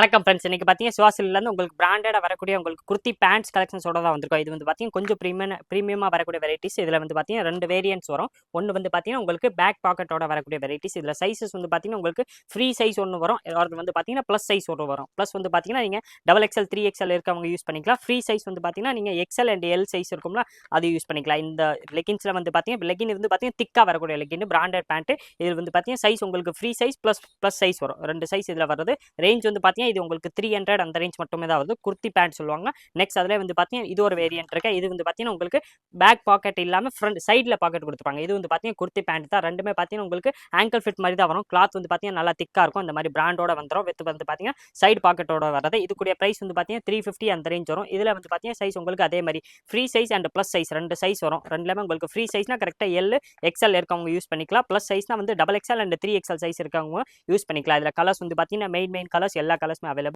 வணக்கம் ஃப்ரெண்ட்ஸ். இன்னைக்கு பார்த்தீங்கன்னா சிவாசிலிருந்து உங்களுக்கு பிராண்டடாக வரக்கூடிய உங்களுக்கு குர்த்தி பேண்ட்ஸ் கலெக்ஷன்ஸோட தான் வந்திருக்கும். இது வந்து பார்த்தீங்கன்னா கொஞ்சம் ப்ரீமியமாக வரக்கூடிய வெரைட்டிஸ். இதில் வந்து பார்த்தீங்கன்னா 2 வேரியன்ட்ஸ் வரும். ஒன்று வந்து பார்த்தீங்கன்னா உங்களுக்கு பேக் பாக்கெட்டோட வரக்கூடிய வெரைட்டிஸ். இதில் சைஸஸ் வந்து பார்த்தீங்கன்னா உங்களுக்கு ஃப்ரீ சைஸ் ஒன்று வரும். அது வந்து பார்த்தீங்கன்னா ப்ளஸ் சைஸ் ஒன்று வரும். ப்ளஸ் வந்து பார்த்தீங்கன்னா நீங்கள் XXL 3XL இருக்கவங்க யூஸ் பண்ணிக்கலாம். ஃப்ரீ சைஸ் வந்து பார்த்தீங்கன்னா நீங்கள் XL அண்ட் L சைஸ் இருக்கும்ல அது யூஸ் பண்ணிக்கலாம். இந்த லெகின்ஸில் வந்து பார்த்தீங்கன்னா லெகின் வந்து பார்த்தீங்கன்னா திக்காக வரக்கூடிய லெகின் பிராண்டட் பேண்ட். இதில் வந்து பார்த்தீங்கன்னா சைஸ் உங்களுக்கு ஃப்ரீ சைஸ் ப்ளஸ் சைஸ் வரும். 2 சைஸ் இதில் வருது. ரேஞ்ச் வந்து பார்த்தீங்கன்னா இது உங்களுக்கு 300 அந்த ரேஞ்ச் மட்டுமே தான் வருது. குர்த்தி பேண்ட் சொல்லுவாங்க. நெக்ஸ்ட் அதில் வந்து பார்த்தீங்கன்னா இது ஒரு வேரியன்ட் இருக்கு. இது வந்து பார்த்தீங்கன்னா உங்களுக்கு பேக் பாக்கெட் இல்லாமல் ஃப்ரண்ட் சைடில் பாக்கெட் கொடுத்துருப்பாங்க. இது வந்து பார்த்தீங்கன்னா குர்த்தி பேண்ட் தான். ரெண்டுமே பார்த்தீங்கன்னா உங்களுக்கு ஆங்கிள் ஃபிட் மாதிரி தான் வரும். கிளாத் வந்து பார்த்தீங்கன்னா நல்லா திக்காக இருக்கும். இந்த மாதிரி பிராண்டோட வந்துடும். வித் வந்து பார்த்தீங்கன்னா சைடு பாக்கெட்டோட வரது. இதுக்குரிய பிரைஸ் வந்து பார்த்தீங்கன்னா 350 அந்த ரேஞ்ச் வரும். இதில் வந்து பார்த்தீங்கன்னா சைஸ் உங்களுக்கு அதே மாதிரி free size and plus size 2 size வரும். ரெண்டுலேயுமே உங்களுக்கு ஃப்ரீ சைஸ்னா கரெக்டாக L XL இருக்கவங்க யூஸ் பண்ணிக்கலாம். ப்ளஸ் சைஸ்னா வந்து XXL அண்ட் 3XL சைஸ் இருக்கவங்க யூஸ் பண்ணிக்கலாம். இதில் கலர்ஸ் வந்து பார்த்தீங்கன்னா மெயின் கலர்ஸ் எல்லா கலர்ஸுமே அவைலபிள்.